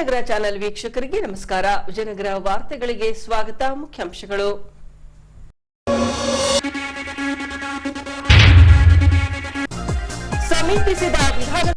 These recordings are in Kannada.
ವಿಜಯನಗರ ಚಾನೆಲ್ ವೀಕ್ಷಕರಿಗೆ ನಮಸ್ಕಾರ. ವಿಜಯನಗರ ವಾರ್ತೆಗಳಿಗೆ ಸ್ವಾಗತ. ಮುಖ್ಯಾಂಶಗಳು. ಸಮೀಪಿಸಿದ ವಿಧಾನ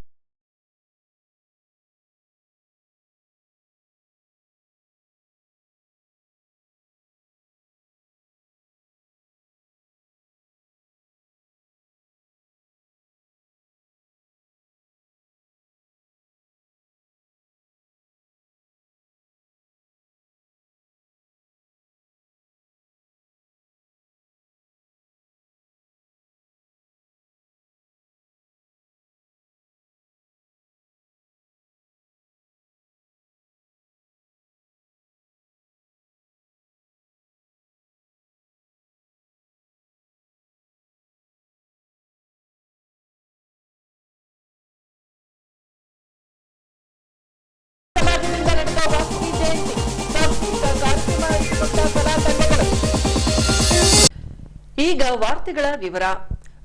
ಈಗ ವಾರ್ತೆಗಳ ವಿವರ.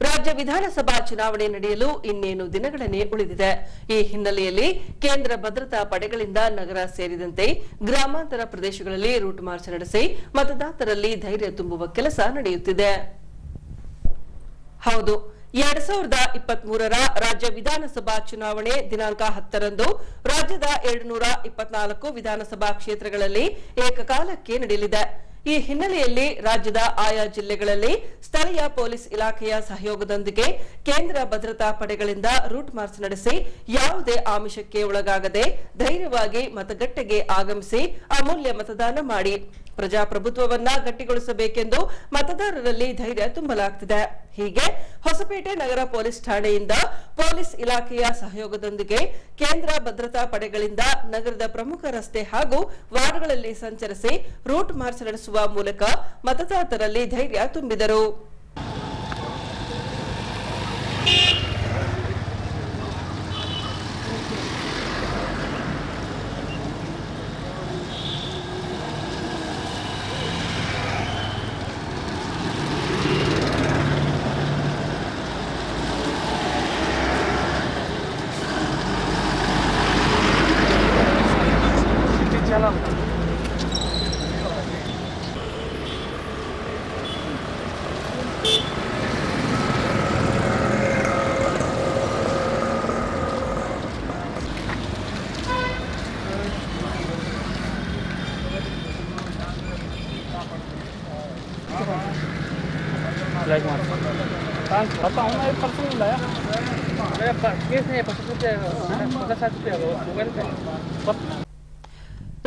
ರಾಜ್ಯ ವಿಧಾನಸಭಾ ಚುನಾವಣೆ ನಡೆಯಲು ಇನ್ನೇನು ದಿನಗಳನ್ನೇ ಉಳಿದಿದೆ. ಈ ಹಿನ್ನೆಲೆಯಲ್ಲಿ ಕೇಂದ್ರ ಭದ್ರತಾ ಪಡೆಗಳಿಂದ ನಗರ ಸೇರಿದಂತೆ ಗ್ರಾಮಾಂತರ ಪ್ರದೇಶಗಳಲ್ಲಿ ರೂಟ್ ಮಾರ್ಚ್ ನಡೆಸಿ ಮತದಾರರಲ್ಲಿ ಧೈರ್ಯ ತುಂಬುವ ಕೆಲಸ ನಡೆಯುತ್ತಿದೆ. ಹೌದು, 2023ರ ರಾಜ್ಯ ವಿಧಾನಸಭಾ ಚುನಾವಣೆ ದಿನಾಂಕ 10ರಂದು ರಾಜ್ಯದ 724 ವಿಧಾನಸಭಾ ಕ್ಷೇತ್ರಗಳಲ್ಲಿ ಏಕಕಾಲಕ್ಕೆ ನಡೆಯಲಿದೆ. ಈ ಹಿನ್ನೆಲೆಯಲ್ಲಿ ರಾಜ್ಯದ ಆಯಾ ಜಿಲ್ಲೆಗಳಲ್ಲಿ ಸ್ಥಳೀಯ ಪೊಲೀಸ್ ಇಲಾಖೆಯ ಸಹಯೋಗದೊಂದಿಗೆ ಕೇಂದ್ರ ಭದ್ರತಾ ಪಡೆಗಳಿಂದ ರೂಟ್ ಮಾರ್ಚ್ ನಡೆಸಿ ಯಾವುದೇ ಆಮಿಷಕ್ಕೆ ಒಳಗಾಗದೆ ಧೈರ್ಯವಾಗಿ ಮತಗಟ್ಟೆಗೆ ಆಗಮಿಸಿ ಅಮೂಲ್ಯ ಮತದಾನ ಮಾಡಿ ಪ್ರಜಾಪ್ರಭುತ್ವವನ್ನ ಗಟ್ಟಿಗೊಳಿಸಬೇಕೆಂದು ಮತದಾರರಲ್ಲಿ ಧೈರ್ಯ ತುಂಬಲಾಗುತ್ತಿದೆ. ಹೀಗೆ ಹೊಸಪೇಟೆ ನಗರ ಪೊಲೀಸ್ ಠಾಣೆಯಿಂದ ಪೊಲೀಸ್ ಇಲಾಖೆಯ ಸಹಯೋಗದೊಂದಿಗೆ ಕೇಂದ್ರ ಭದ್ರತಾ ಪಡೆಗಳಿಂದ ನಗರದ ಪ್ರಮುಖ ರಸ್ತೆ ಹಾಗೂ ವಾರ್ಡ್ಗಳಲ್ಲಿ ಸಂಚರಿಸಿ ರೂಟ್ ಮಾರ್ಚ್ ನಡೆಸುವ ಮೂಲಕ ಮತದಾರರಲ್ಲಿ ಧೈರ್ಯ ತುಂಬಿದರು.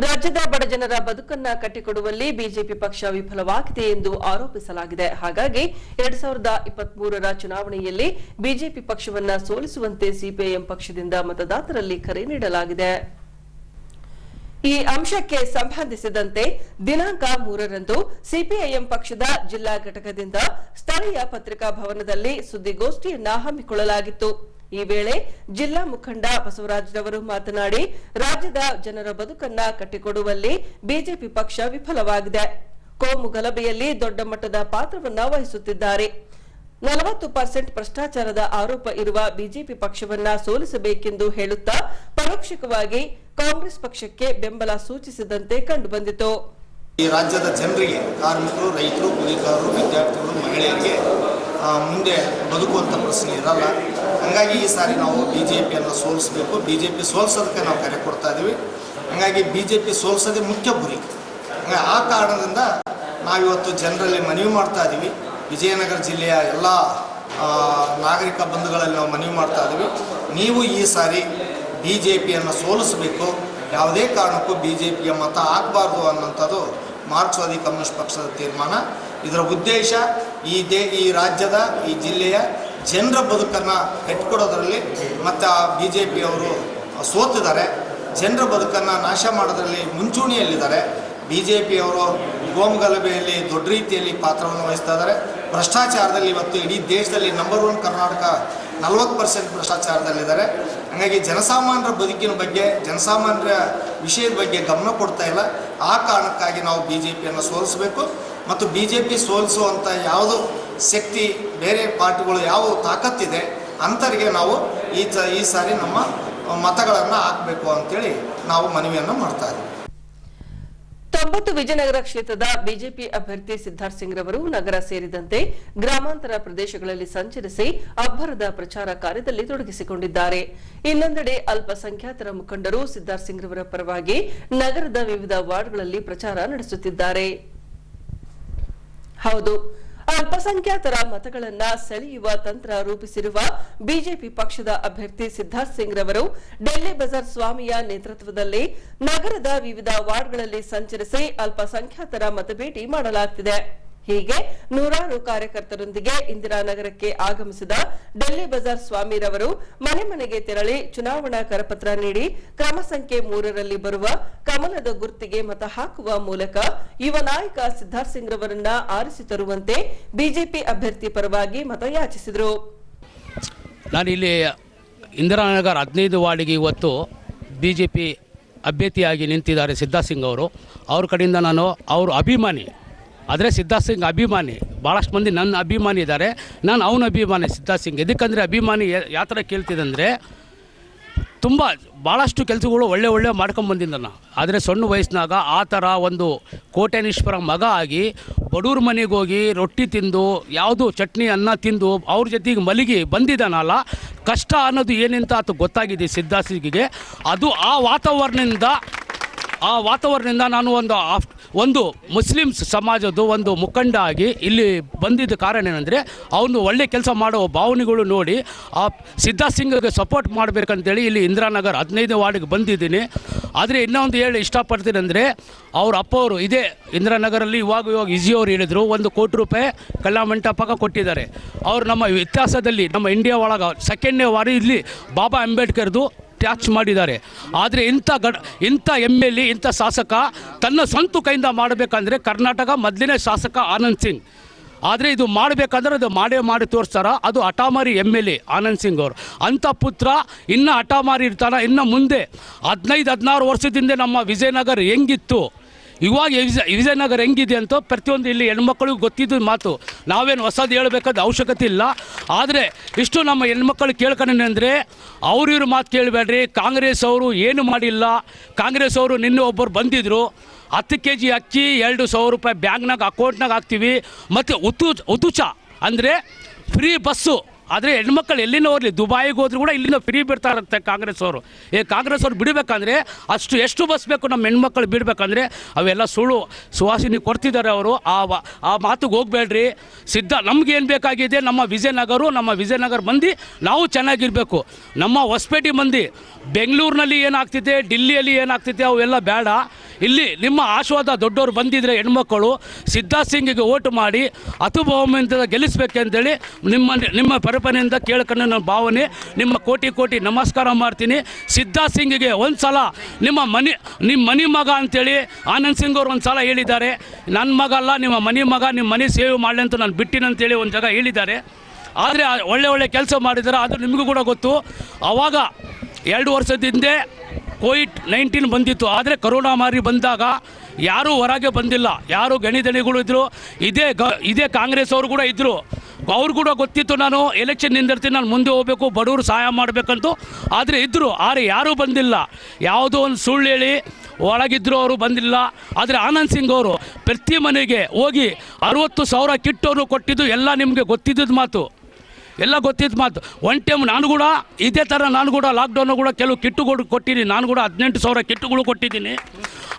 ರಾಜ್ಯದ ಬಡಜನರ ಬದುಕನ್ನ ಕಟ್ಟಿಕೊಡುವಲ್ಲಿ ಬಿಜೆಪಿ ಪಕ್ಷ ವಿಫಲವಾಗಿದೆ ಎಂದು ಆರೋಪಿಸಲಾಗಿದೆ. ಹಾಗಾಗಿ 2023ರ ಚುನಾವಣೆಯಲ್ಲಿ ಬಿಜೆಪಿ ಪಕ್ಷವನ್ನ ಸೋಲಿಸುವಂತೆ ಸಿಪಿಐಎಂ ಪಕ್ಷದಿಂದ ಮತದಾರರಲ್ಲಿ ಕರೆ ನೀಡಲಾಗಿದೆ. ಈ ಅಂಶಕ್ಕೆ ಸಂಬಂಧಿಸಿದಂತೆ ದಿನಾಂಕ 3ರಂದು ಸಿಪಿಐಎಂ ಪಕ್ಷದ ಜಿಲ್ಲಾ ಘಟಕದಿಂದ ಸ್ಥಳೀಯ ಪತ್ರಿಕಾ ಭವನದಲ್ಲಿ ಸುದ್ದಿಗೋಷ್ಠಿಯನ್ನ ಹಮ್ಮಿಕೊಳ್ಳಲಾಗಿತ್ತು. ಈ ವೇಳೆ ಜಿಲ್ಲಾ ಮುಖಂಡ ಬಸವರಾಜರವರು ಮಾತನಾಡಿ, ರಾಜ್ಯದ ಜನರ ಬದುಕನ್ನ ಕಟ್ಟಿಕೊಡುವಲ್ಲಿ ಬಿಜೆಪಿ ಪಕ್ಷ ವಿಫಲವಾಗಿದೆ. ಕೋಮು ಗಲಭೆಯಲ್ಲಿ ದೊಡ್ಡ ಮಟ್ಟದ ಪಾತ್ರವನ್ನ ವಹಿಸುತ್ತಿದ್ದಾರೆ. 40% ಭ್ರಷ್ಟಾಚಾರದ ಆರೋಪ ಇರುವ ಬಿಜೆಪಿ ಪಕ್ಷವನ್ನ ಸೋಲಿಸಬೇಕೆಂದು ಹೇಳುತ್ತಾ ಪರೋಕ್ಷವಾಗಿ ಕಾಂಗ್ರೆಸ್ ಪಕ್ಷಕ್ಕೆ ಬೆಂಬಲ ಸೂಚಿಸಿದಂತೆ ಕಂಡುಬಂದಿತು. ಈ ರಾಜ್ಯದ ಜನರಿಗೆ, ಕಾರ್ಮಿಕರು, ರೈತರು, ಕೂಲಿಕಾರರು, ವಿದ್ಯಾರ್ಥಿಗಳು, ಮಹಿಳೆಯರಿಗೆ ಮುಂದೆ ಬದುಕುವಂಥ ಪ್ರಶ್ನೆ ಇರಲ್ಲ. ಹಾಗಾಗಿ ಈ ಸಾರಿ ನಾವು ಬಿಜೆಪಿಯನ್ನು ಸೋಲಿಸಬೇಕು. ಬಿಜೆಪಿ ಸೋಲಿಸೋದಕ್ಕೆ ನಾವು ಕರೆ ಕೊಡ್ತಾ ಇದ್ದೀವಿ. ಹಾಗಾಗಿ ಬಿಜೆಪಿ ಸೋಲಿಸೋದೇ ಮುಖ್ಯ ಗುರಿ. ಆ ಕಾರಣದಿಂದ ನಾವಿವತ್ತು ಜನರಲ್ಲಿ ಮನವಿ ಮಾಡ್ತಾ ಇದ್ದೀವಿ. ವಿಜಯನಗರ ಜಿಲ್ಲೆಯ ಎಲ್ಲ ನಾಗರಿಕ ಬಂಧುಗಳಲ್ಲಿ ನಾವು ಮನವಿ ಮಾಡ್ತಾ ಇದ್ದೀವಿ. ನೀವು ಈ ಸಾರಿ ಬಿಜೆಪಿಯನ್ನು ಸೋಲಿಸಬೇಕು. ಯಾವುದೇ ಕಾರಣಕ್ಕೂ ಬಿಜೆಪಿಗೆ ಮತ ಹಾಕಬಾರ್ದು ಅನ್ನೋಂಥದ್ದು ಮಾರ್ಕ್ಸ್ವಾದಿ ಕಮ್ಯುನಿಸ್ಟ್ ಪಕ್ಷದ ತೀರ್ಮಾನ. ಇದರ ಉದ್ದೇಶ ಈ ರಾಜ್ಯದ, ಈ ಜಿಲ್ಲೆಯ ಜನರ ಬದುಕನ್ನು ಕಟ್ಟಿಕೊಡೋದ್ರಲ್ಲಿ ಮತ್ತು ಬಿಜೆಪಿಯವರು ಸೋತಿದ್ದಾರೆ. ಜನರ ಬದುಕನ್ನು ನಾಶ ಮಾಡೋದ್ರಲ್ಲಿ ಮುಂಚೂಣಿಯಲ್ಲಿದ್ದಾರೆ. ಬಿಜೆಪಿಯವರು ಗೋಮಗಲಭೆಯಲ್ಲಿ ದೊಡ್ಡ ರೀತಿಯಲ್ಲಿ ಪಾತ್ರವನ್ನು ವಹಿಸ್ತಾ ಇದ್ದಾರೆ. ಭ್ರಷ್ಟಾಚಾರದಲ್ಲಿ ಇವತ್ತು ಇಡೀ ದೇಶದಲ್ಲಿ ನಂಬರ್ 1 ಕರ್ನಾಟಕ 40% ಭ್ರಷ್ಟಾಚಾರದಲ್ಲಿದ್ದಾರೆ. ಹಾಗಾಗಿ ಜನಸಾಮಾನ್ಯರ ಬದುಕಿನ ಬಗ್ಗೆ, ಜನಸಾಮಾನ್ಯರ ವಿಷಯದ ಬಗ್ಗೆ ಗಮನ ಕೊಡ್ತಾ ಇಲ್ಲ. ಆ ಕಾರಣಕ್ಕಾಗಿ ನಾವು ಬಿಜೆಪಿಯನ್ನು ಸೋಲಿಸಬೇಕು. ಮತ್ತು ಬಿಜೆಪಿ ಸೋಲಿಸುವಂಥ ಯಾವುದು ಶಕ್ತಿ, ಬೇರೆ ಪಾರ್ಟಿಗಳು ಯಾವ ತಾಕತ್ತಿದೆ ಅಂಥವರಿಗೆ ನಾವು ಈ ಸಾರಿ ನಮ್ಮ ಮತಗಳನ್ನು ಹಾಕಬೇಕು ಅಂತೇಳಿ ನಾವು ಮನವಿಯನ್ನು ಮಾಡ್ತಾ ಇದ್ದೀವಿ. 90 ವಿಜಯನಗರ ಕ್ಷೇತ್ರದ ಬಿಜೆಪಿ ಅಭ್ಯರ್ಥಿ ಸಿದ್ಧಾರ್ಥ್ ಸಿಂಗ್ ರವರು ನಗರ ಸೇರಿದಂತೆ ಗ್ರಾಮಾಂತರ ಪ್ರದೇಶಗಳಲ್ಲಿ ಸಂಚರಿಸಿ ಅಬ್ಬರದ ಪ್ರಚಾರ ಕಾರ್ಯದಲ್ಲಿ ತೊಡಗಿಸಿಕೊಂಡಿದ್ದಾರೆ. ಇನ್ನೊಂದೆಡೆ ಅಲ್ಪಸಂಖ್ಯಾತರ ಮುಖಂಡರು ಸಿದ್ಧಾರ್ಥ್ ಸಿಂಗ್ ರವರ ಪರವಾಗಿ ನಗರದ ವಿವಿಧ ವಾರ್ಡ್ಗಳಲ್ಲಿ ಪ್ರಚಾರ ನಡೆಸುತ್ತಿದ್ದಾರೆ. ಹೌದು, ಅಲ್ಪಸಂಖ್ಯಾತರ ಮತಗಳನ್ನ ಸೆಳೆಯುವ ತಂತ್ರ ರೂಪಿಸಿರುವ ಬಿಜೆಪಿ ಪಕ್ಷದ ಅಭ್ಯರ್ಥಿ ಸಿದ್ಧಾರ್ಥ್ ಸಿಂಗ್ ರವರು ಡೆಲ್ಲಿ ಬಜಾರ್ ಸ್ವಾಮಿಯ ನೇತೃತ್ವದಲ್ಲಿ ನಗರದ ವಿವಿಧ ವಾರ್ಡ್ಗಳಲ್ಲಿ ಸಂಚರಿಸಿ ಅಲ್ಪಸಂಖ್ಯಾತರ ಮತಭೇಟಿ ಮಾಡಲಾಗುತ್ತಿದೆ. ಹೀಗೆ ನೂರಾರು ಕಾರ್ಯಕರ್ತರೊಂದಿಗೆ ಇಂದಿರಾನಗರಕ್ಕೆ ಆಗಮಿಸಿದ ಡೆಲ್ಲಿ ಬಜಾರ್ ಸ್ವಾಮಿ ರವರು ಮನೆ ಮನೆಗೆ ತೆರಳಿ ಚುನಾವಣಾ ಕರಪತ್ರ ನೀಡಿ ಕ್ರಮ ಸಂಖ್ಯೆ 3ರಲ್ಲಿ ಬರುವ ಕಮಲದ ಗುರ್ತಿಗೆ ಮತ ಹಾಕುವ ಮೂಲಕ ಯುವ ನಾಯಕ ಸಿದ್ಧಾರ್ಥ್ ಸಿಂಗ್ ರವರನ್ನ ಆರಿಸಿ ತರುವಂತೆ ಬಿಜೆಪಿ ಅಭ್ಯರ್ಥಿ ಪರವಾಗಿ ಮತಯಾಚಿಸಿದರು. ನಾನು ಇಲ್ಲಿ ಇಂದಿರಾನಗರ 15 ವಾರ್ಡಿಗೆ ಇವತ್ತು ಬಿಜೆಪಿ ಅಭ್ಯರ್ಥಿಯಾಗಿ ನಿಂತಿದ್ದಾರೆ ಸಿದ್ಧಾರ್ಥ್ ಸಿಂಗ್ ಅವರು. ಅವ್ರ ಕಡೆಯಿಂದ ನಾನು ಅವರು ಅಭಿಮಾನಿ, ಆದರೆ ಸಿದ್ಧಾರ್ಥ್ ಸಿಂಗ್ ಅಭಿಮಾನಿ, ಭಾಳಷ್ಟು ಮಂದಿ ನನ್ನ ಅಭಿಮಾನಿ ಇದ್ದಾರೆ. ನಾನು ಅವನ ಅಭಿಮಾನಿ ಸಿದ್ಧಾರ್ಥ್ ಸಿಂಗ್. ಎದಕ್ಕಂದರೆ ಅಭಿಮಾನಿ ಯಾವ ಥರ ಕೇಳ್ತಿದ್ದಂದರೆ ಭಾಳಷ್ಟು ಕೆಲಸಗಳು ಒಳ್ಳೆ ಮಾಡ್ಕೊಂಬಂದಿದ್ದಾನೆ. ಆದರೆ ಸಣ್ಣ ವಯಸ್ಸಿನಾಗ ಆ ಥರ ಒಂದು ಕೋಟ್ಯಾನೀಶ್ವರ ಮಗ ಆಗಿ ಬಡವ್ರ ಮನೆಗೆ ಹೋಗಿ ರೊಟ್ಟಿ ತಿಂದು ಯಾವುದು ಚಟ್ನಿ ಅನ್ನ ತಿಂದು ಅವ್ರ ಜೊತೆಗೆ ಮಲಗಿ ಬಂದಿದ್ದಾನಲ್ಲ, ಕಷ್ಟ ಅನ್ನೋದು ಏನಿಂತ ಅದು ಗೊತ್ತಾಗಿದೆ ಸಿದ್ಧಾರ್ಥ್ ಸಿಂಗಿಗೆ. ಅದು ಆ ವಾತಾವರಣದಿಂದ ನಾನು ಒಂದು ಮುಸ್ಲಿಮ್ಸ್ ಸಮಾಜದ ಒಂದು ಮುಖಂಡ ಆಗಿ ಇಲ್ಲಿ ಬಂದಿದ್ದ ಕಾರಣ ಏನಂದರೆ ಅವನು ಒಳ್ಳೆ ಕೆಲಸ ಮಾಡೋ ಭಾವನೆಗಳು ನೋಡಿ ಆ ಸಿದ್ಧಾರ್ಥ್ ಸಿಂಗ್ಗೆ ಸಪೋರ್ಟ್ ಮಾಡಬೇಕಂತೇಳಿ ಇಲ್ಲಿ ಇಂದಿರಾನಗರ 15 ವಾರ್ಡಿಗೆ ಬಂದಿದ್ದೀನಿ. ಆದರೆ ಇನ್ನೊಂದು ಹೇಳಿ ಇಷ್ಟಪಡ್ತೀನಿ ಅಂದರೆ ಅವ್ರ ಅಪ್ಪವರು ಇದೇ ಇಂದಿರಾನಗರಲ್ಲಿ ಇವಾಗ ಇಜಿಯವ್ರು ಹೇಳಿದರು 1 ಕೋಟಿ ರೂಪಾಯಿ ಕಲ್ಯಾಣ ಮಂಟಪಕ್ಕೆ ಕೊಟ್ಟಿದ್ದಾರೆ. ಅವರು ನಮ್ಮ ಇತಿಹಾಸದಲ್ಲಿ ನಮ್ಮ ಇಂಡಿಯಾ ಒಳಗೆ 2ನೇ ವಾರ ಇಲ್ಲಿ ಬಾಬಾ ಅಂಬೇಡ್ಕರ್ದು ಟ್ಯಾಚ್ ಮಾಡಿದ್ದಾರೆ. ಆದರೆ ಇಂಥ MLA ಇಂಥ ಶಾಸಕ ತನ್ನ ಸ್ವಂತ ಕೈಯಿಂದ ಮಾಡಬೇಕಂದ್ರೆ ಕರ್ನಾಟಕ ಮೊದಲನೇ ಶಾಸಕ ಆನಂದ್ ಸಿಂಗ್. ಆದರೆ ಇದು ಮಾಡಬೇಕಂದ್ರೆ ಅದು ಮಾಡಿ ತೋರಿಸ್ತಾರ. ಅದು ಹಠಮಾರಿ MLA ಆನಂದ್ ಸಿಂಗ್ ಅವರು. ಅಂಥ ಪುತ್ರ ಇನ್ನೂ ಹಠಮಾರಿ ಇರ್ತಾನೆ. ಇನ್ನು ಮುಂದೆ 15-16 ವರ್ಷದಿಂದ ನಮ್ಮ ವಿಜಯನಗರ ಹೆಂಗಿತ್ತು, ಇವಾಗ ವಿಜಯನಗರ ಹೆಂಗಿದೆ ಅಂತ ಪ್ರತಿಯೊಂದು ಇಲ್ಲಿ ಹೆಣ್ಮಕ್ಳಿಗೆ ಗೊತ್ತಿದ್ದು ಮಾತು. ನಾವೇನು ಹೊಸದು ಹೇಳಬೇಕಾದ ಅವಶ್ಯಕತೆ ಇಲ್ಲ. ಆದರೆ ಇಷ್ಟು ನಮ್ಮ ಹೆಣ್ಮಕ್ಳು ಕೇಳ್ಕೊಂಡೇನೆಂದರೆ ಇವ್ರ ಮಾತು ಕೇಳಬೇಡ್ರಿ. ಕಾಂಗ್ರೆಸ್ ಅವರು ಏನು ಮಾಡಿಲ್ಲ. ಕಾಂಗ್ರೆಸ್ ಅವರು ನಿನ್ನೆ ಒಬ್ಬರು ಬಂದಿದ್ದರು, 10 kg ಅಕ್ಕಿ 2,000 ರೂಪಾಯಿ ಬ್ಯಾಂಕ್ನಾಗ ಅಕೌಂಟ್ನಾಗ ಹಾಕ್ತೀವಿ, ಮತ್ತು ಉತುಚ ಅಂದರೆ ಫ್ರೀ ಬಸ್ಸು. ಆದರೆ ಹೆಣ್ಮಕ್ಳು ಎಲ್ಲಿನ ಹೋಗಲಿ, ದುಬಾಯಿಗೆ ಹೋದ್ರೂ ಕೂಡ ಇಲ್ಲಿಂದ ಫ್ರೀ ಬಿಡ್ತಾರಂತೆ ಕಾಂಗ್ರೆಸ್ ಅವರು. ಕಾಂಗ್ರೆಸ್ ಅವ್ರು ಬಿಡಬೇಕಂದ್ರೆ ಎಷ್ಟು ಬಸ್ ಬೇಕು ನಮ್ಮ ಹೆಣ್ಮಕ್ಳು ಬಿಡಬೇಕಂದ್ರೆ ಅವೆಲ್ಲ ಸುಳ್ಳು ಸುವಾಸಿನಿ ಕೊಡ್ತಿದ್ದಾರೆ ಅವರು. ಆ ಮಾತಿಗೆ ಹೋಗಬೇಡ್ರಿ. ನಮಗೇನು ಬೇಕಾಗಿದೆ, ನಮ್ಮ ವಿಜಯನಗರ ಮಂದಿ ನಾವು ಚೆನ್ನಾಗಿರಬೇಕು. ನಮ್ಮ ಹೊಸಪೇಟೆ ಮಂದಿ ಬೆಂಗಳೂರಿನಲ್ಲಿ ಏನಾಗ್ತಿದೆ, ಡಿಲ್ಲಿಯಲ್ಲಿ ಏನಾಗ್ತಿದೆ ಅವೆಲ್ಲ ಬೇಡ. ಇಲ್ಲಿ ನಿಮ್ಮ ಆಶೀರ್ವಾದ ದೊಡ್ಡವರು ಬಂದಿದ್ದರೆ ಹೆಣ್ಮಕ್ಕಳು ಸಿದ್ಧಾರ್ಥ್ ಸಿಂಗಿಗೆ ಓಟು ಮಾಡಿ ಬಹುಮತದಿಂದ ಗೆಲ್ಲಿಸ್ಬೇಕಂತೇಳಿ ನಿಮ್ಮ ಪರಪನೆಯಿಂದ ಕೇಳ್ಕೊಂಡು ನನ್ನ ಭಾವನೆ. ನಿಮ್ಮ ಕೋಟಿ ನಮಸ್ಕಾರ ಮಾಡ್ತೀನಿ. ಸಿದ್ಧಾರ್ಥ್ ಸಿಂಗಿಗೆ ಒಂದು ಸಲ ನಿಮ್ಮ ಮನೆ ಮಗ ಅಂತೇಳಿ ಆನಂದ್ ಸಿಂಗ್ ಅವರು ಒಂದು ಸಲ ಹೇಳಿದ್ದಾರೆ. ನನ್ನ ಮಗ ಅಲ್ಲ, ನಿಮ್ಮ ಮನೆ ಸೇವೆ ಮಾಡಲಿ ಅಂತ ನಾನು ಬಿಟ್ಟಿನಂತೇಳಿ ಒಂದು ಜಾಗ ಹೇಳಿದ್ದಾರೆ. ಆದರೆ ಒಳ್ಳೆ ಕೆಲಸ ಮಾಡಿದ್ದಾರೆ. ಅದು ನಿಮಗೂ ಕೂಡ ಗೊತ್ತು. ಆವಾಗ 2 ವರ್ಷದ ಹಿಂದೆ COVID-19 ಬಂದಿತ್ತು. ಆದರೆ ಕರೋನಾ ಮಾರಿ ಬಂದಾಗ ಯಾರೂ ಹೊರಗೆ ಬಂದಿಲ್ಲ. ಯಾರು ಗಣಿದಣಿಗಳು ಇದ್ದರು. ಇದೇ ಕಾಂಗ್ರೆಸ್ ಅವರು ಕೂಡ ಇದ್ದರು. ಅವ್ರು ಕೂಡ ಗೊತ್ತಿತ್ತು ನಾನು ಎಲೆಕ್ಷನ್ ನಿಂದಿರ್ತೀನಿ, ನಾನು ಮುಂದೆ ಹೋಗಬೇಕು, ಬಡವರು ಸಹಾಯ ಮಾಡಬೇಕಂತೂ. ಆದರೆ ಯಾರೂ ಬಂದಿಲ್ಲ. ಯಾವುದೋ ಒಂದು ಸುಳ್ಳು ಹೇಳಿ ಒಳಗಿದ್ರು ಅವರು ಬಂದಿಲ್ಲ. ಆದರೆ ಆನಂದ್ ಸಿಂಗ್ ಅವರು ಪ್ರತಿ ಮನೆಗೆ ಹೋಗಿ 60,000 ಕಿಟ್ಟವರು ಕೊಟ್ಟಿದ್ದು ಎಲ್ಲ ನಿಮಗೆ ಗೊತ್ತಿದ್ದದ್ದು ಮಾತು. ಒನ್ ಟೈಮ್ ನಾನು ಕೂಡ ಇದೇ ಥರ ಲಾಕ್ಡೌನ್ ಕೂಡ ಕೆಲವು ಕಿಟ್ಟುಗಳು ಕೊಟ್ಟಿದ್ದೀನಿ. ನಾನು ಕೂಡ 18,000 ಕಿಟ್ಟುಗಳು ಕೊಟ್ಟಿದ್ದೀನಿ.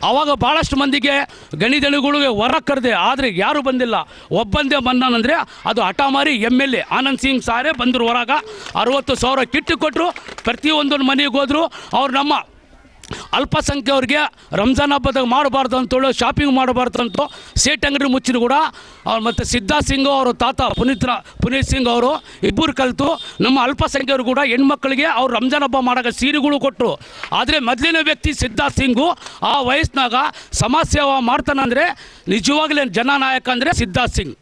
ಆವಾಗ ಭಾಳಷ್ಟು ಮಂದಿಗೆ ಗಣಿದಣಿಗಳಿಗೆ ಹೊರ ಕರೆದೆ. ಆದರೆ ಯಾರೂ ಬಂದಿಲ್ಲ. ಒಬ್ಬಂದೇ ಬಂದಾನಂದರೆ ಅದು ಹಠಮಾರಿ MLA ಆನಂದ್ ಸಿಂಗ್ ಸಾರೇ ಬಂದರು. ಹೊರಗೆ 60,000 ಕಿಟ್ಟು ಕೊಟ್ಟರು. ಪ್ರತಿಯೊಂದು ಮನೆಗೆ ಹೋದರು. ಅವ್ರು ನಮ್ಮ ಅಲ್ಪಸಂಖ್ಯಾತರಿಗೆ ರಂಜಾನ್ ಹಬ್ಬದಾಗ ಮಾಡಬಾರ್ದು ಅಂತೇಳಿ, ಶಾಪಿಂಗ್ ಮಾಡಬಾರ್ದು ಅಂತ ಸೇಟ್ ಅಂಗಡಿ ಮುಚ್ಚಿದ್ರು ಕೂಡ ಅವ್ರು. ಮತ್ತು ಸಿದ್ಧಾರ್ಥ್ ಸಿಂಗ್ ಅವರು ತಾತ ಪುನೀತ್ ಸಿಂಗ್ ಅವರು ಇಬ್ಬರು ಕಲಿತು ನಮ್ಮ ಅಲ್ಪಸಂಖ್ಯಾತರು ಕೂಡ ಹೆಣ್ಮಕ್ಳಿಗೆ ಅವ್ರು ರಂಜಾನ್ ಹಬ್ಬ ಮಾಡೋಕೆ ಸೀರೆಗಳು ಕೊಟ್ಟರು. ಆದರೆ ಮೊದಲಿನ ವ್ಯಕ್ತಿ ಸಿದ್ಧಾರ್ಥ್ ಸಿಂಗು ಆ ವಯಸ್ಸಿನಾಗ ಸಮಾಜ ಸೇವಾ ಮಾಡ್ತಾನಂದರೆ ನಿಜವಾಗ್ಲೇ ಜನನಾಯಕ ಅಂದರೆ ಸಿದ್ಧಾರ್ಥ್ ಸಿಂಗ್.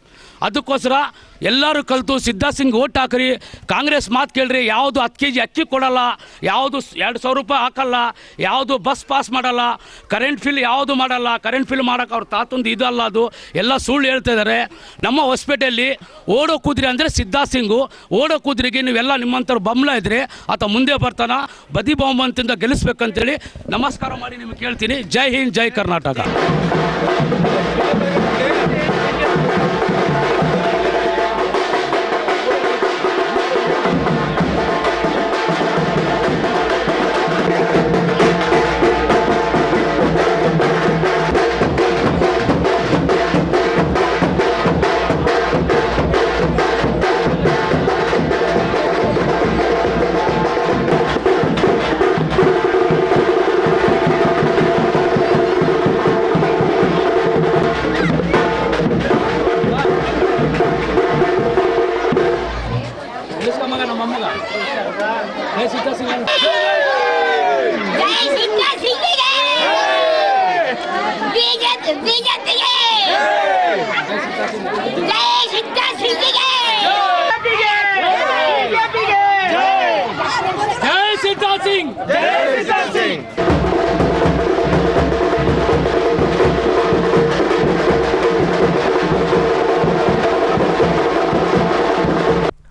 ಅದಕ್ಕೋಸ್ಕರ ಎಲ್ಲರೂ ಕಲಿತು ಸಿದ್ಧಾರ್ಥ್ ಓಟ್ ಹಾಕ್ರಿ, ಕಾಂಗ್ರೆಸ್ ಮಾತು ಕೇಳ್ರಿ. ಯಾವುದು 10 kg ಅಕ್ಕಿ ಕೊಡಲ್ಲ, ಯಾವುದು 200 ರೂಪಾಯಿ ಹಾಕಲ್ಲ, ಯಾವುದು ಬಸ್ ಪಾಸ್ ಮಾಡಲ್ಲ, ಕರೆಂಟ್ ಫಿಲ್ ಯಾವುದು ಮಾಡಲ್ಲ. ಕರೆಂಟ್ ಫಿಲ್ ಮಾಡೋಕೆ ಅವ್ರ ತಾತಂದು ಇದಲ್ಲ, ಅದು ಎಲ್ಲ ಸುಳ್ಳು ಹೇಳ್ತಾ ಇದ್ದಾರೆ. ನಮ್ಮ ಹೊಸಪೇಟೆಯಲ್ಲಿ ಓಡೋ ಕುದುರೆ ಅಂದರೆ ಸಿದ್ಧಾರ್ಥ್ ಸಿಂಗು. ಓಡೋ ಕುದುರೆಗೆ ನೀವೆಲ್ಲ ನಿಮ್ಮಂಥವ್ರು ಬಂಬಲ ಇದ್ದರೆ ಆತ ಮುಂದೆ ಬರ್ತಾನ. ಬದಿ ಬಹುಮತದಿಂದ ಗೆಲ್ಲಿಸ್ಬೇಕಂತೇಳಿ ನಮಸ್ಕಾರ ಮಾಡಿ ನಿಮ್ಗೆ ಕೇಳ್ತೀನಿ. ಜೈ ಹಿಂದ್, ಜೈ ಕರ್ನಾಟಕ.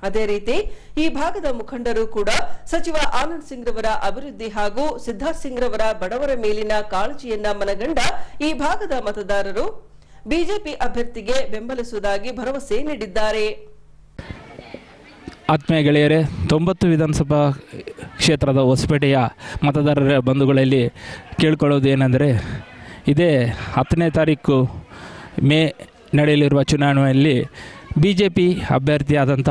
ಅದೇ ರೀತಿ ಈ ಭಾಗದ ಮುಖಂಡರು ಕೂಡ ಸಚಿವ ಆನಂದ್ ಸಿಂಗ್ ರವರ ಅಭಿವೃದ್ಧಿ ಹಾಗೂ ಸಿದ್ಧಾರ್ಥ್ ಸಿಂಗ್ ರವರ ಬಡವರ ಮೇಲಿನ ಕಾಳಜಿಯನ್ನ ಮನಗಂಡ ಈ ಭಾಗದ ಮತದಾರರು ಬಿಜೆಪಿ ಅಭ್ಯರ್ಥಿಗೆ ಬೆಂಬಲಿಸುವುದಾಗಿ ಭರವಸೆ ನೀಡಿದ್ದಾರೆ. ಆತ್ಮೀಯ ಗೆಳೆಯರೇ, 90 ವಿಧಾನಸಭಾ ಕ್ಷೇತ್ರದ ಹೊಸಪೇಟೆಯ ಮತದಾರರ ಬಂಧುಗಳಲ್ಲಿ ಕೇಳಿಕೊಳ್ಳೋದು ಏನೆಂದರೆ, ಇದೇ 10ನೇ ತಾರೀಕು ಮೇ ನಡೆಯಲಿರುವ ಚುನಾವಣೆಯಲ್ಲಿ BJP ಅಭ್ಯರ್ಥಿಯಾದಂಥ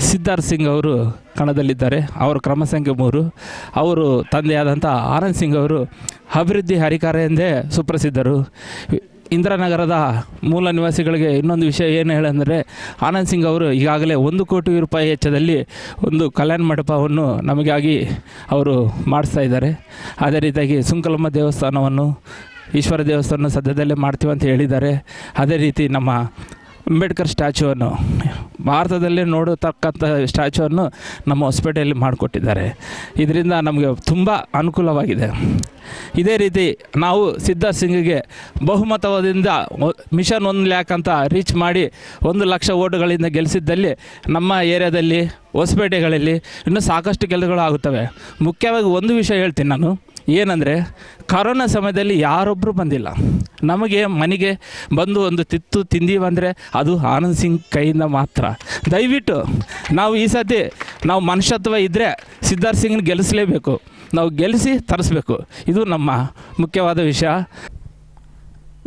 ಸಿದ್ಧಾರ್ಥ್ ಸಿಂಗ್ ಅವರು ಕಣದಲ್ಲಿದ್ದಾರೆ. ಅವರು ಕ್ರಮ ಸಂಖ್ಯೆ 3. ಅವರು ತಂದೆಯಾದಂಥ ಆನಂದ್ ಸಿಂಗ್ ಅವರು ಅಭಿವೃದ್ಧಿ ಹರಿಕಾರ ಎಂದೇ ಸುಪ್ರಸಿದ್ಧರು. ಇಂದಿರಾನಗರದ ಮೂಲ ನಿವಾಸಿಗಳಿಗೆ ಇನ್ನೊಂದು ವಿಷಯ ಏನು ಹೇಳಂದರೆ, ಆನಂದ್ ಸಿಂಗ್ ಅವರು ಈಗಾಗಲೇ 1 ಕೋಟಿ ರೂಪಾಯಿ ವೆಚ್ಚದಲ್ಲಿ ಒಂದು ಕಲ್ಯಾಣ ಮಂಟಪವನ್ನು ನಮಗಾಗಿ ಅವರು ಮಾಡಿಸ್ತಾ ಇದ್ದಾರೆ. ಅದೇ ರೀತಿಯಾಗಿ ಸುಂಕಲಮ್ಮ ದೇವಸ್ಥಾನವನ್ನು, ಈಶ್ವರ ದೇವಸ್ಥಾನ ಸದ್ಯದಲ್ಲೇ ಮಾಡ್ತೀವಿ ಅಂತ ಹೇಳಿದ್ದಾರೆ. ಅದೇ ರೀತಿ ನಮ್ಮ ಅಂಬೇಡ್ಕರ್ ಸ್ಟ್ಯಾಚ್ಯೂವನ್ನು, ಭಾರತದಲ್ಲೇ ನೋಡತಕ್ಕಂಥ ಸ್ಟ್ಯಾಚ್ಯೂವನ್ನು ನಮ್ಮ ಹೊಸಪೇಟೆಯಲ್ಲಿ ಮಾಡಿಕೊಟ್ಟಿದ್ದಾರೆ. ಇದರಿಂದ ನಮಗೆ ತುಂಬ ಅನುಕೂಲವಾಗಿದೆ. ಇದೇ ರೀತಿ ನಾವು ಸಿದ್ಧಾರ್ಥ್ ಸಿಂಗ್ಗೆ ಬಹುಮತದಿಂದ ಮಿಷನ್ 1 ಲ್ಯಾಕ್ ಅಂತ ರೀಚ್ ಮಾಡಿ 1 ಲಕ್ಷ ಓಟುಗಳಿಂದ ಗೆಲ್ಲಿಸಿದ್ದಲ್ಲಿ ನಮ್ಮ ಏರಿಯಾದಲ್ಲಿ ಹೊಸಪೇಟೆಗಳಲ್ಲಿ ಇನ್ನೂ ಸಾಕಷ್ಟು ಕೆಲಸಗಳು ಆಗುತ್ತವೆ. ಮುಖ್ಯವಾಗಿ ಒಂದು ವಿಷಯ ಹೇಳ್ತೀನಿ ನಾನು, ಏನಂದರೆ ಕರೋನಾ ಸಮಯದಲ್ಲಿ ಯಾರೊಬ್ಬರು ಬಂದಿಲ್ಲ. ನಮಗೆ ಮನೆಗೆ ಬಂದು ಒಂದು ತಿತ್ತು ತಿಂದೀವಂದರೆ ಅದು ಆನಂದ್ ಸಿಂಗ್ ಕೈಯಿಂದ ಮಾತ್ರ. ದಯವಿಟ್ಟು ನಾವು ಈ ಸತಿ ನಾವು ಮನುಷ್ಯತ್ವ ಇದ್ದರೆ ಸಿದ್ಧಾರ್ಥ್ ಸಿಂಗ್ನ ಗೆಲ್ಲಿಸಲೇಬೇಕು, ನಾವು ಗೆಲ್ಲಿಸಿ ತರಿಸ್ಬೇಕು. ಇದು ನಮ್ಮ ಮುಖ್ಯವಾದ ವಿಷಯ.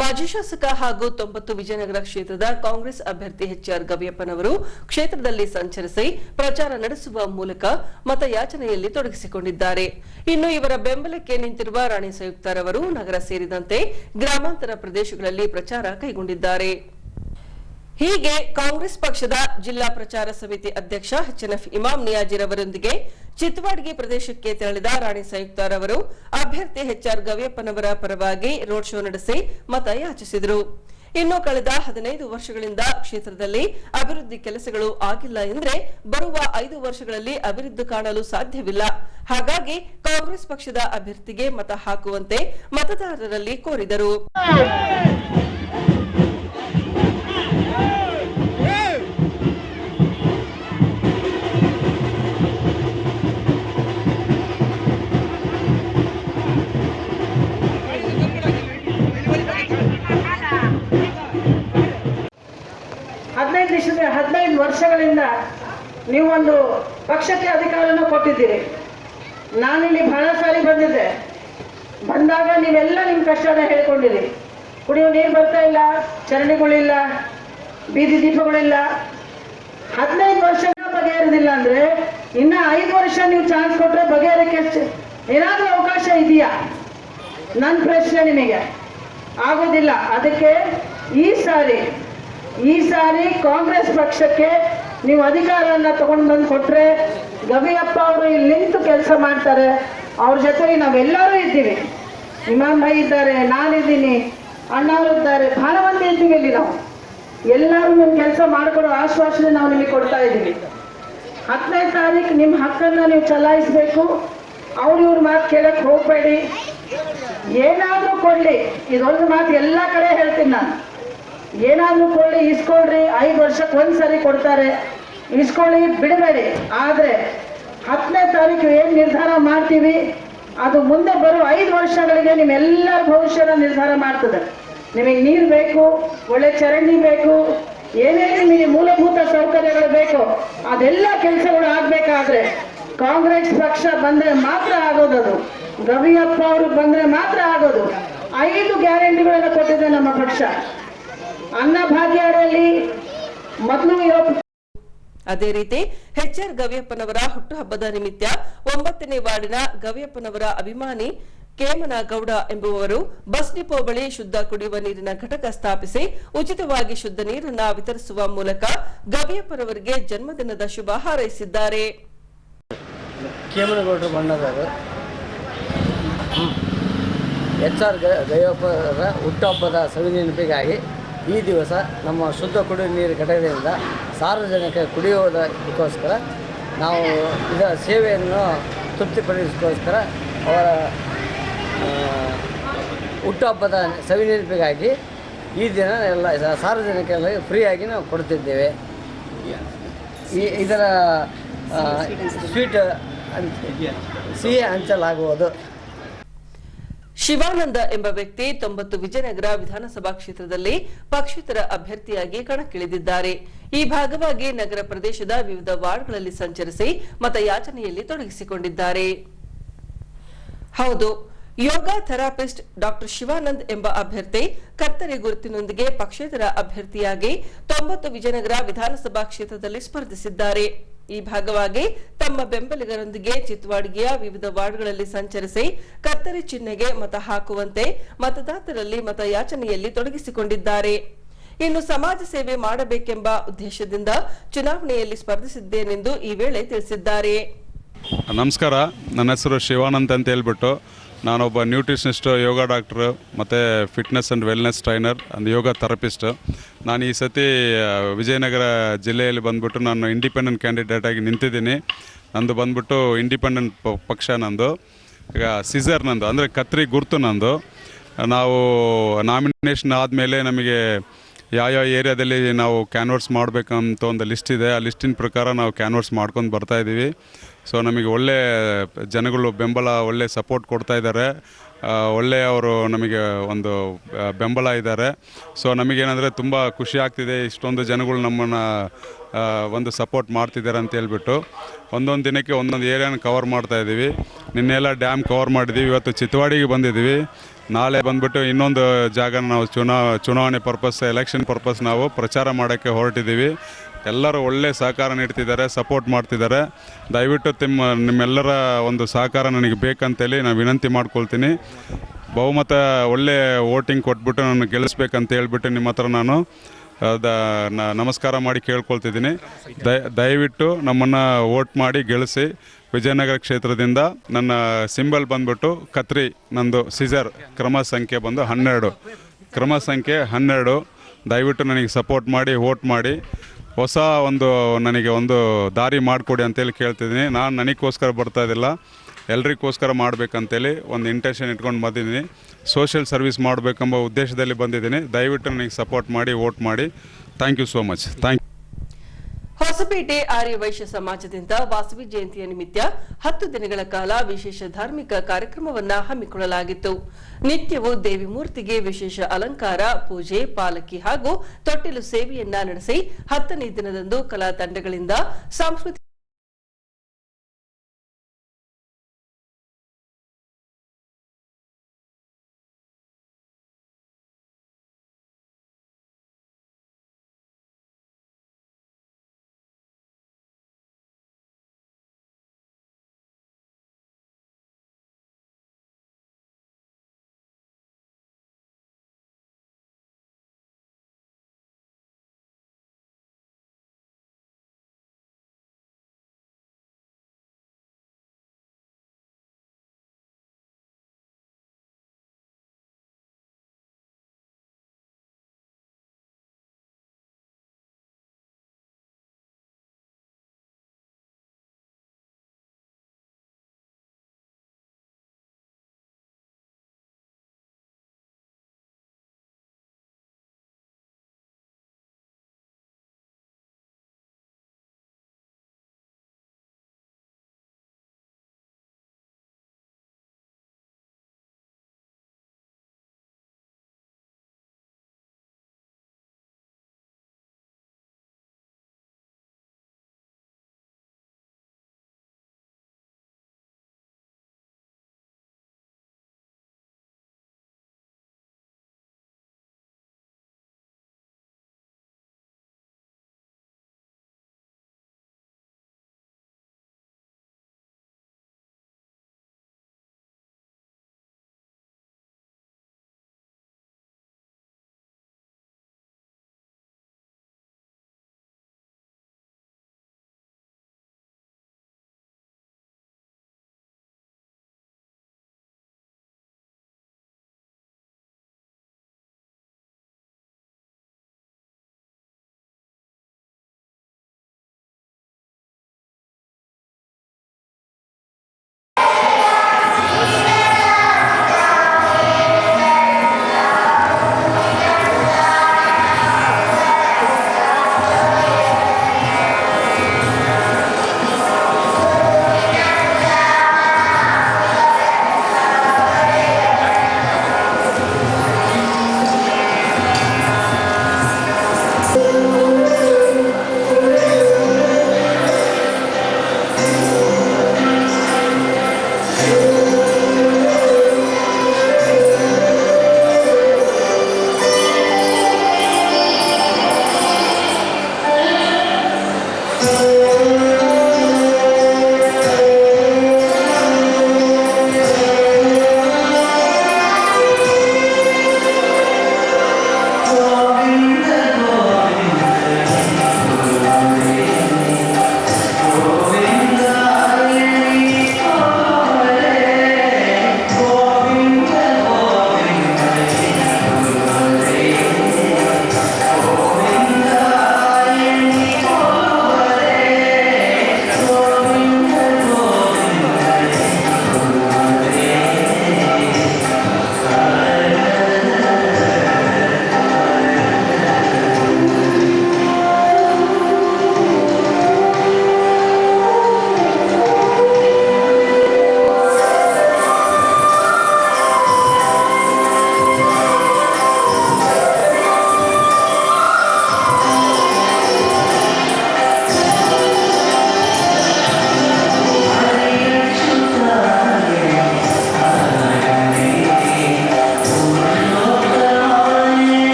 ಮಾಜಿ ಶಾಸಕ ಹಾಗೂ 90 ವಿಜಯನಗರ ಕ್ಷೇತ್ರದ ಕಾಂಗ್ರೆಸ್ ಅಭ್ಯರ್ಥಿ HR ಗವಿಯಪ್ಪನವರು ಕ್ಷೇತ್ರದಲ್ಲಿ ಸಂಚರಿಸಿ ಪ್ರಚಾರ ನಡೆಸುವ ಮೂಲಕ ಮತಯಾಚನೆಯಲ್ಲಿ ತೊಡಗಿಸಿಕೊಂಡಿದ್ದಾರೆ. ಇನ್ನು ಇವರ ಬೆಂಬಲಕ್ಕೆ ನಿಂತಿರುವ ರಾಣಿ ಸಂಯುಕ್ತರವರು ನಗರ ಸೇರಿದಂತೆ ಗ್ರಾಮಾಂತರ ಪ್ರದೇಶಗಳಲ್ಲಿ ಪ್ರಚಾರ ಕೈಗೊಂಡಿದ್ದಾರೆ. ಹೀಗೆ ಕಾಂಗ್ರೆಸ್ ಪಕ್ಷದ ಜಿಲ್ಲಾ ಪ್ರಚಾರ ಸಮಿತಿ ಅಧ್ಯಕ್ಷ HNF ಇಮಾಮ್ ನಿಯಾಜಿರವರೊಂದಿಗೆ ಚಿತ್ವಾಡ್ಗಿ ಪ್ರದೇಶಕ್ಕೆ ತೆರಳಿದ ರಾಣಿ ಸಂಯುಕ್ತರವರು ಅಭ್ಯರ್ಥಿ HR ಗವಿಯಪ್ಪನವರ ಪರವಾಗಿ ರೋಡ್ ಶೋ ನಡೆಸಿ ಮತ ಯಾಚಿಸಿದರು. ಇನ್ನು ಕಳೆದ 15 ವರ್ಷಗಳಿಂದ ಕ್ಷೇತ್ರದಲ್ಲಿ ಅಭಿವೃದ್ಧಿ ಕೆಲಸಗಳು ಆಗಿಲ್ಲ ಎಂದರೆ ಬರುವ 5 ವರ್ಷಗಳಲ್ಲಿ ಅಭಿವೃದ್ಧಿ ಕಾಣಲು ಸಾಧ್ಯವಿಲ್ಲ. ಹಾಗಾಗಿ ಕಾಂಗ್ರೆಸ್ ಪಕ್ಷದ ಅಭ್ಯರ್ಥಿಗೆ ಮತ ಹಾಕುವಂತೆ ಮತದಾರರಲ್ಲಿ ಕೋರಿದರು. ದೇಶದ 15 ವರ್ಷಗಳಿಂದ ನೀವೊಂದು ಪಕ್ಷಕ್ಕೆ ಅಧಿಕಾರವನ್ನು ಕೊಟ್ಟಿದ್ದೀರಿ. ನಾನಿಲ್ಲಿ ಬಹಳ ಸಾರಿ ಬಂದಿದ್ದೆ. ಬಂದಾಗ ನೀವೆಲ್ಲ ನಿಮ್ಮ ಕಷ್ಟನ ಹೇಳ್ಕೊಂಡಿರಿ. ಕುಡಿಯೋ ನೀರು ಬರ್ತಾ ಇಲ್ಲ, ಚರಂಡಿಗಳಿಲ್ಲ, ಬೀದಿ ದೀಪಗಳಿಲ್ಲ. 15 ವರ್ಷ ಬಗೆಹರಿದಿಲ್ಲ ಅಂದ್ರೆ ಇನ್ನ 5 ವರ್ಷ ನೀವು ಚಾನ್ಸ್ ಕೊಟ್ರೆ ಬಗೆಹರಕ್ಕೆ ಏನಾದ್ರೂ ಅವಕಾಶ ಇದೆಯಾ? ನನ್ನ ಪ್ರಶ್ನೆ ನಿಮಗೆ. ಆಗೋದಿಲ್ಲ. ಅದಕ್ಕೆ ಈ ಸಾರಿ ಕಾಂಗ್ರೆಸ್ ಪಕ್ಷಕ್ಕೆ ನೀವು ಅಧಿಕಾರವನ್ನ ತಗೊಂಡು ಬಂದು ಕೊಟ್ರೆ ಗವಿಯಪ್ಪ ಅವರು ಇಲ್ಲಿ ನಿಂತು ಕೆಲಸ ಮಾಡ್ತಾರೆ. ಅವ್ರ ಜೊತೆಗೆ ನಾವೆಲ್ಲರೂ ಇದ್ದೀವಿ. ಇಮಾಮ್ ಭಾಯಿ ಇದ್ದಾರೆ, ನಾನಿದ್ದೀನಿ, ಅಣ್ಣವರು ಇದ್ದಾರೆ, ಬಹಳ ಮಂದಿ ಇದ್ದೀವಿ ಇಲ್ಲಿ ನಾವು. ಎಲ್ಲರೂ ನಿಮ್ಮ ಕೆಲಸ ಮಾಡಿಕೊಡೋ ಆಶ್ವಾಸನೆ ನಾವು ನಿಮಗೆ ಕೊಡ್ತಾ ಇದ್ದೀವಿ. 10ನೇ ತಾರೀಕು ನಿಮ್ಮ ಹಕ್ಕನ್ನು ನೀವು ಚಲಾಯಿಸಬೇಕು. ಇವ್ರ ಮಾತು ಕೇಳಕ್ಕೆ ಹೋಗಬೇಡಿ. ಏನಾದರೂ ಕೊಡಲಿ, ಇದೊಂದು ಮಾತು ಎಲ್ಲ ಕಡೆ ಹೇಳ್ತೀನಿ ನಾನು, ಏನಾದರೂ ಕೊಡಲಿ, ಇಸ್ಕೊಳ್ರಿ. 5 ವರ್ಷಕ್ಕೆ ಒಂದ್ಸರಿ ಕೊಡ್ತಾರೆ, ಇಸ್ಕೊಳ್ಳಿ, ಬಿಡಬೇಡಿ. ಆದರೆ 10ನೇ ತಾರೀಕು ಏನು ನಿರ್ಧಾರ ಮಾಡ್ತೀವಿ ಅದು ಮುಂದೆ ಬರೋ 5 ವರ್ಷಗಳಿಗೆ ನಿಮ್ಮೆಲ್ಲರ ಭವಿಷ್ಯನ ನಿರ್ಧಾರ ಮಾಡ್ತದೆ. ನಿಮಗೆ ನೀರು ಬೇಕು, ಒಳ್ಳೆ ಚರಂಡಿ ಬೇಕು, ಏನೇನು ನಿಮಗೆ ಮೂಲಭೂತ ಸೌಕರ್ಯಗಳು ಬೇಕು ಅದೆಲ್ಲ ಕೆಲಸಗಳು ಆಗಬೇಕಾದ್ರೆ ಕಾಂಗ್ರೆಸ್ ಪಕ್ಷ ಬಂದರೆ ಮಾತ್ರ ಆಗೋದದು. ಗವಿಯಪ್ಪ ಅವರು ಬಂದರೆ ಮಾತ್ರ ಆಗೋದು. 5 ಗ್ಯಾರಂಟಿಗಳನ್ನು ಕೊಟ್ಟಿದೆ ನಮ್ಮ ಪಕ್ಷ. ಅನ್ನಭಾಗ್ಯ ಅಡಿಯಲ್ಲಿ ಮೊದಲು ಇರೋ. ಅದೇ ರೀತಿ ಎಚ್.ಆರ್. ಗವಿಯಪ್ಪನವರ ಹುಟ್ಟುಹಬ್ಬದ ನಿಮಿತ್ತ 9ನೇ ವಾರ್ಡಿನ ಗವಿಯಪ್ಪನವರ ಅಭಿಮಾನಿ ಕೇಮನಗೌಡ ಎಂಬುವವರು ಬಸ್ ಡಿಪೋ ಬಳಿ ಶುದ್ಧ ಕುಡಿಯುವ ನೀರಿನ ಘಟಕ ಸ್ಥಾಪಿಸಿ ಉಚಿತವಾಗಿ ಶುದ್ಧ ನೀರನ್ನು ವಿತರಿಸುವ ಮೂಲಕ ಗವಿಯಪ್ಪನವರಿಗೆ ಜನ್ಮದಿನದ ಶುಭ ಹಾರೈಸಿದ್ದಾರೆ. ಕೇಮನಗೌಡರು ಬಣ್ಣದವರು ಎಚ್.ಆರ್. ಗವಿಯಪ್ಪರ ಹುಟ್ಟುಹಬ್ಬದ ಸವಿನೆನಪಿಗಾಗಿ ಈ ದಿವಸ ನಮ್ಮ ಶುದ್ಧ ಕುಡಿಯುವ ನೀರು ಘಟಕದಿಂದ ಸಾರ್ವಜನಿಕ ಕುಡಿಯುವುದಕ್ಕೋಸ್ಕರ ನಾವು ಇದರ ಸೇವೆಯನ್ನು ತೃಪ್ತಿಪಡಿಸೋಸ್ಕರ ಅವರ ಹುಟ್ಟುಹಬ್ಬದ ಸವಿನೆನಪಿಗಾಗಿ ಈ ದಿನ ಎಲ್ಲ ಸಾರ್ವಜನಿಕರಿಗೆ ಫ್ರೀಯಾಗಿ ನಾವು ಕೊಡ್ತಿದ್ದೇವೆ. ಇದರ ಸ್ವೀಟ್ ಸಿಹಿ ಹಂಚಲಾಗುವುದು. ಶಿವಾನಂದ ಎಂಬ ವ್ಯಕ್ತಿ 90 ವಿಜಯನಗರ ವಿಧಾನಸಭಾ ಕ್ಷೇತ್ರದಲ್ಲಿ ಪಕ್ಷೇತರ ಅಭ್ಯರ್ಥಿಯಾಗಿ ಕಣಕ್ಕಿಳಿದಿದ್ದಾರೆ. ಈ ಭಾಗವಾಗಿ ನಗರ ಪ್ರದೇಶದ ವಿವಿಧ ವಾರ್ಡ್ಗಳಲ್ಲಿ ಸಂಚರಿಸಿ ಮತಯಾಚನೆಯಲ್ಲಿ ತೊಡಗಿಸಿಕೊಂಡಿದ್ದಾರೆ. ಹೌದು, ಯೋಗ ಥೆರಪಿಸ್ಟ್ ಡಾಕ್ಟರ್ ಶಿವಾನಂದ್ ಎಂಬ ಅಭ್ಯರ್ಥಿ ಕತ್ತರಿ ಗುರುತಿನೊಂದಿಗೆ ಪಕ್ಷೇತರ ಅಭ್ಯರ್ಥಿಯಾಗಿ 90 ವಿಜಯನಗರ ವಿಧಾನಸಭಾ ಕ್ಷೇತ್ರದಲ್ಲಿ ಸ್ಪರ್ಧಿಸಿದ್ದಾರೆ. ಈ ಭಾಗವಾಗಿ ತಮ್ಮ ಬೆಂಬಲಿಗರೊಂದಿಗೆ ಚಿತ್ವಾಡಿಗೆಯ ವಿವಿಧ ವಾರ್ಡ್ಗಳಲ್ಲಿ ಸಂಚರಿಸಿ ಕತ್ತರಿ ಚಿಹ್ನೆಗೆ ಮತ ಹಾಕುವಂತೆ ಮತದಾರರಲ್ಲಿ ಮತಯಾಚನೆಯಲ್ಲಿ ತೊಡಗಿಸಿಕೊಂಡಿದ್ದಾರೆ. ಇನ್ನು ಸಮಾಜ ಸೇವೆ ಮಾಡಬೇಕೆಂಬ ಉದ್ದೇಶದಿಂದ ಚುನಾವಣೆಯಲ್ಲಿ ಸ್ಪರ್ಧಿಸಿದ್ದೇನೆಂದು ಈ ವೇಳೆ ತಿಳಿಸಿದ್ದಾರೆ. ನಮಸ್ಕಾರ, ನನ್ನ ಹೆಸರು ಶಿವಾನಂದ್ ಅಂತ ಹೇಳ್ಬಿಟ್ಟು ನಾನೊಬ್ಬ ನ್ಯೂಟ್ರಿಷನಿಸ್ಟು, ಯೋಗ ಡಾಕ್ಟ್ರು ಮತ್ತು fitness and wellness trainer and yoga therapist. ನಾನು ಈ ಸತಿ ವಿಜಯನಗರ ಜಿಲ್ಲೆಯಲ್ಲಿ ಬಂದ್ಬಿಟ್ಟು ನಾನು ಇಂಡಿಪೆಂಡೆಂಟ್ ಕ್ಯಾಂಡಿಡೇಟಾಗಿ ನಿಂತಿದ್ದೀನಿ. ನಂದು ಬಂದ್ಬಿಟ್ಟು ಇಂಡಿಪೆಂಡೆಂಟ್ ಪಕ್ಷ ನಂದು. ಈಗ ಸಿಸರ್ ನಂದು ಅಂದರೆ ಕತ್ರಿ ಗುರ್ತು ನಂದು. ನಾವು ನಾಮಿನೇಷನ್ ಆದಮೇಲೆ ನಮಗೆ ಯಾವ ಏರಿಯಾದಲ್ಲಿ ನಾವು ಕ್ಯಾನ್ವರ್ಸ್ ಮಾಡಬೇಕಂತ ಒಂದು ಲಿಸ್ಟ್ ಇದೆ. ಆ ಲಿಸ್ಟಿನ ಪ್ರಕಾರ ನಾವು ಕ್ಯಾನ್ವರ್ಸ್ ಮಾಡ್ಕೊಂಡು ಬರ್ತಾಯಿದ್ದೀವಿ. ಸೊ ನಮಗೆ ಒಳ್ಳೆ ಜನಗಳು ಬೆಂಬಲ, ಒಳ್ಳೆ ಸಪೋರ್ಟ್ ಕೊಡ್ತಾ ಇದ್ದಾರೆ. ಒಳ್ಳೆಯ ಅವರು ನಮಗೆ ಒಂದು ಬೆಂಬಲ ಇದ್ದಾರೆ. ಸೊ ನಮಗೇನೆಂದರೆ ತುಂಬ ಖುಷಿ ಆಗ್ತಿದೆ, ಇಷ್ಟೊಂದು ಜನಗಳು ನಮ್ಮನ್ನು ಒಂದು ಸಪೋರ್ಟ್ ಮಾಡ್ತಿದ್ದಾರೆ ಅಂತ ಹೇಳ್ಬಿಟ್ಟು. ಒಂದೊಂದು ದಿನಕ್ಕೆ ಒಂದೊಂದು ಏರಿಯಾನ ಕವರ್ ಮಾಡ್ತಾಯಿದ್ದೀವಿ. ನಿನ್ನೆಲ್ಲ ಡ್ಯಾಮ್ ಕವರ್ ಮಾಡಿದ್ದೀವಿ. ಇವತ್ತು ಚಿತ್ವಾಡಿಗೆ ಬಂದಿದ್ದೀವಿ. ನಾಳೆ ಬಂದ್ಬಿಟ್ಟು ಇನ್ನೊಂದು ಜಾಗನ ನಾವು ಚುನಾವಣೆ ಪರ್ಪಸ್, ಎಲೆಕ್ಷನ್ ಪರ್ಪಸ್ ನಾವು ಪ್ರಚಾರ ಮಾಡೋಕ್ಕೆ ಹೊರಟಿದ್ದೀವಿ. ಎಲ್ಲರೂ ಒಳ್ಳೆ ಸಹಕಾರ ನೀಡ್ತಿದ್ದಾರೆ, ಸಪೋರ್ಟ್ ಮಾಡ್ತಿದ್ದಾರೆ. ದಯವಿಟ್ಟು ನಿಮ್ಮೆಲ್ಲರ ಒಂದು ಸಹಕಾರ ನನಗೆ ಬೇಕಂತೇಳಿ ನಾನು ವಿನಂತಿ ಮಾಡ್ಕೊಳ್ತೀನಿ. ಬಹುಮತ ಒಳ್ಳೆ ವೋಟಿಂಗ್ ಕೊಟ್ಬಿಟ್ಟು ನಾನು ಗೆಲ್ಲಿಸ್ಬೇಕಂತ ಹೇಳ್ಬಿಟ್ಟು ನಿಮ್ಮ ಹತ್ರ ನಾನು ನಮಸ್ಕಾರ ಮಾಡಿ ಕೇಳ್ಕೊಳ್ತಿದ್ದೀನಿ. ದಯವಿಟ್ಟು ನಮ್ಮನ್ನು ವೋಟ್ ಮಾಡಿ ಗೆಲ್ಲಿಸಿ. ವಿಜಯನಗರ ಕ್ಷೇತ್ರದಿಂದ ನನ್ನ ಸಿಂಬಲ್ ಬಂದ್ಬಿಟ್ಟು ಕತ್ರಿ, ನಂದು ಸಿಸರ್, ಕ್ರಮ ಸಂಖ್ಯೆ ಬಂದು 12. ಕ್ರಮ ಸಂಖ್ಯೆ 12. ದಯವಿಟ್ಟು ನನಗೆ ಸಪೋರ್ಟ್ ಮಾಡಿ ವೋಟ್ ಮಾಡಿ ಹೊಸ ನನಗೆ ಒಂದು ದಾರಿ ಮಾಡಿಕೊಡಿ ಅಂತೇಳಿ ಕೇಳ್ತಿದ್ದೀನಿ. ನಾನು ನನಗೋಸ್ಕರ ಬರ್ತಾಯಿದ್ದಿಲ್ಲ, ಎಲ್ರಿಗೋಸ್ಕರ ಮಾಡಬೇಕಂತೇಳಿ ಒಂದು ಇಂಟೆನ್ಷನ್ ಇಟ್ಕೊಂಡು ಬಂದಿದ್ದೀನಿ. ಸೋಷಿಯಲ್ ಸರ್ವಿಸ್ ಮಾಡಬೇಕೆಂಬ ಉದ್ದೇಶದಲ್ಲಿ ಬಂದಿದ್ದೀನಿ. ದಯವಿಟ್ಟು ನನಗೆ ಸಪೋರ್ಟ್ ಮಾಡಿ ವೋಟ್ ಮಾಡಿ. Thank you so much. Thank you. Hosapete Arya Vysya ಸಮಾಜದಿಂದ ವಾಸವಿ ಜಯಂತಿಯ ನಿಮಿತ್ತ 10 ದಿನಗಳ ಕಾಲ ವಿಶೇಷ ಧಾರ್ಮಿಕ ಕಾರ್ಯಕ್ರಮವನ್ನು ಹಮ್ಮಿಕೊಳ್ಳಲಾಗಿತ್ತು. ನಿತ್ಯವೂ ದೇವಿ ಮೂರ್ತಿಗೆ ವಿಶೇಷ ಅಲಂಕಾರ, ಪೂಜೆ, ಪಾಲಕಿ ಹಾಗೂ ತೊಟ್ಟಿಲು ಸೇವೆಯನ್ನ ನಡೆಸಿ 10ನೇ ದಿನದಂದು ಕಲಾ ತಂಡಗಳಿಂದ ಸಾಂಸ್ಕೃತಿಕ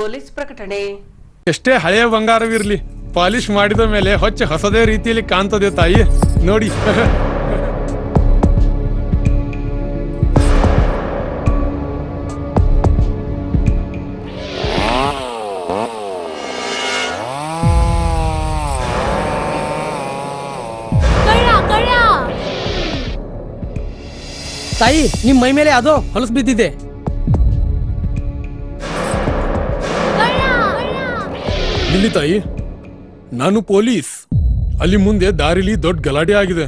ಪೊಲೀಸ್ ಪ್ರಕಟಣೆ. ಎಷ್ಟೇ ಹಳೆಯ ಬಂಗಾರವಿರ್ಲಿ, ಪಾಲಿಶ್ ಮಾಡಿದ ಮೇಲೆ ಹೊಸದೇ ರೀತಿಯಲ್ಲಿ ಕಾಣ್ತದೆ ತಾಯಿ ನೋಡಿ. ತಾಯಿ, ನಿಮ್ಮ ಮೈ ಮೇಲೆ ಅದು ಹೊಲಸು ಬಿದ್ದಿದೆ. ಇಲ್ಲಿ ತಾಯಿ, ನಾನು ಪೊಲೀಸ್. ಅಲ್ಲಿ ಮುಂದೆ ದಾರಿಲಿ ದೊಡ್ಡ ಗಲಾಟೆ ಆಗಿದೆ,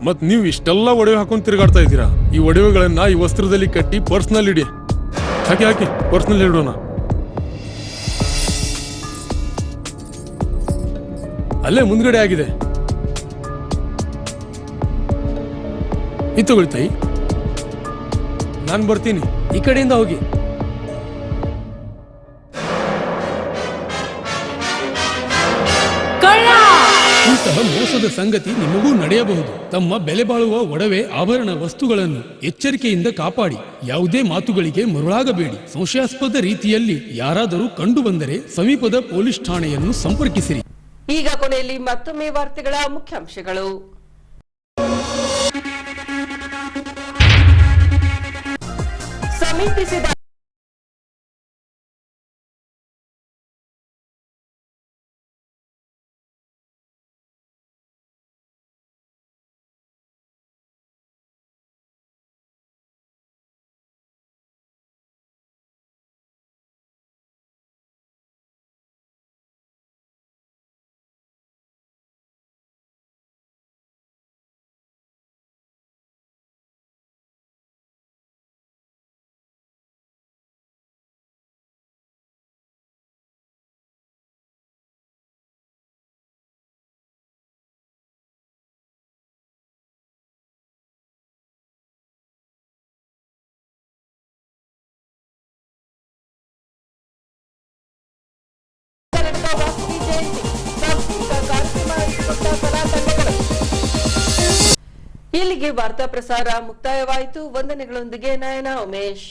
ಮತ್ ನೀವು ಇಷ್ಟೆಲ್ಲ ಒಡವೆ ಹಾಕೊಂಡು ತಿರುಗಾಡ್ತಾ ಇದ್ದೀರಾ. ಈ ಒಡವೆಗಳನ್ನ ಈ ವಸ್ತ್ರದಲ್ಲಿ ಕಟ್ಟಿ ಪರ್ಸ್ನಲ್ಲಿ ಇಡಿ. ಹಾಕಿ ಪರ್ಸ್ನಲ್ಲಿ ಇಡೋಣ. ಅಲ್ಲೇ ಮುಂದ್ಗಡೆ ಆಗಿದೆ. ಇದು ತಗೊಳ್ಳಿ ತಾಯಿ, ನಾನು ಬರ್ತೀನಿ. ಈ ಕಡೆಯಿಂದ ಹೋಗಿ. ಇಂತಹ ಮೋಸದ ಸಂಗತಿ ನಿಮಗೂ ನಡೆಯಬಹುದು. ತಮ್ಮ ಬೆಲೆ ಬಾಳುವ ಒಡವೆ ಆಭರಣ ವಸ್ತುಗಳನ್ನು ಎಚ್ಚರಿಕೆಯಿಂದ ಕಾಪಾಡಿ. ಯಾವುದೇ ಮಾತುಗಳಿಗೆ ಮರುಳಾಗಬೇಡಿ. ಸಂಶಯಾಸ್ಪದ ರೀತಿಯಲ್ಲಿ ಯಾರಾದರೂ ಕಂಡು ಬಂದರೆ ಸಮೀಪದ ಪೊಲೀಸ್ ಠಾಣೆಯನ್ನು ಸಂಪರ್ಕಿಸಿರಿ. ಈಗ ಕೊನೆಯಲ್ಲಿ ಮತ್ತೊಮ್ಮೆ ವಾರ್ತೆಗಳ ಮುಖ್ಯಾಂಶಗಳು. ಸಮೀಪಿಸಿದ ವಾಸವಿ ಜಯಂತಿ ಸಾಂಸ್ಕೃತಿಕ ಕಾರ್ಯಕ್ರಮ ನಡೆಸಿಕೊಟ್ಟ ಕಲಾ ತಂಡಗಳು. ಇಲ್ಲಿಗೆ ವಾರ್ತಾ ಪ್ರಸಾರ ಮುಕ್ತಾಯವಾಯಿತು. ವಂದನೆಗಳೊಂದಿಗೆ ನಯನ ಉಮೇಶ್.